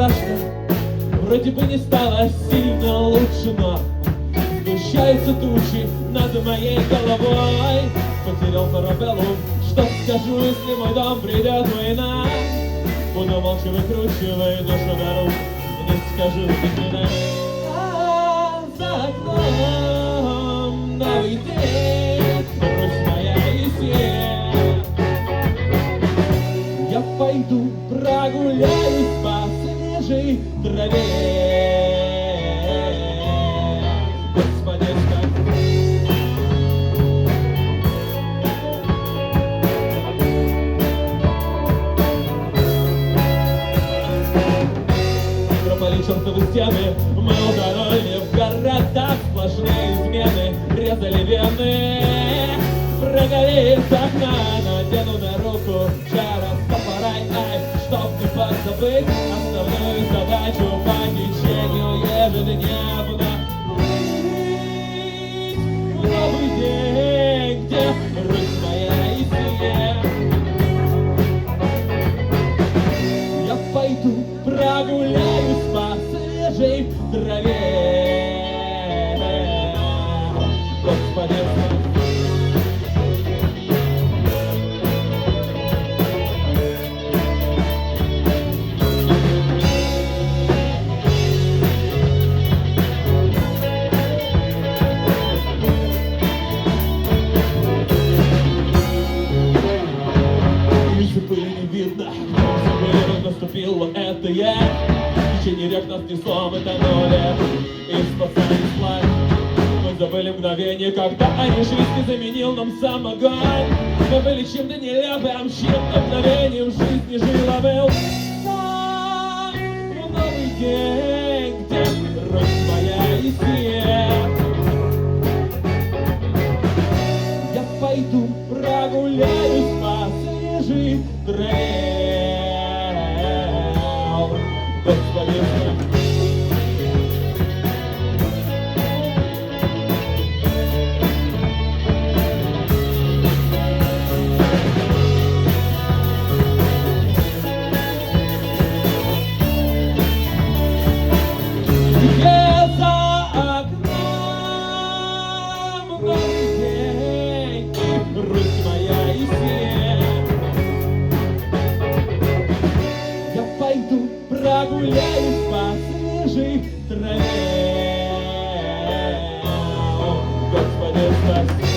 страшно, вроде бы не стало сильно лучше, но сгущаются тучи над моей головой. Потерял парабеллум, что скажу, если мой дом придет война? Буду молча выкручивать душу на руку, не скажу никогда. А за окном новый день, грусть моя и свет. Я пойду прогуляюсь по свежей траве. Господи, пропали чертовы стены, мы утонули в городах, сплошные измены резали вены. Прогорит окна, надену на руку жара топора, ай, чтоб не позабыть основную задачу по течению ежедневно. Жить в новый день, где грусть моя и свет. Я пойду прогуляюсь по свежей траве. Господи, не видно, наступил вот это я. В течение рек нас несло, мы тонули и спасались плавь. Мы забыли мгновение, когда они жизни заменил нам самогон. Мы были чем-то нелепым, чем-то мгновением в жизни жила был. Но новый день, где грусть моя и свет. Я пойду прогуляюсь по свежей траве. Господи, где за окном новый день, грусть моя и свет. Я пойду прогуляюсь по свежей траве. Господи, спаси.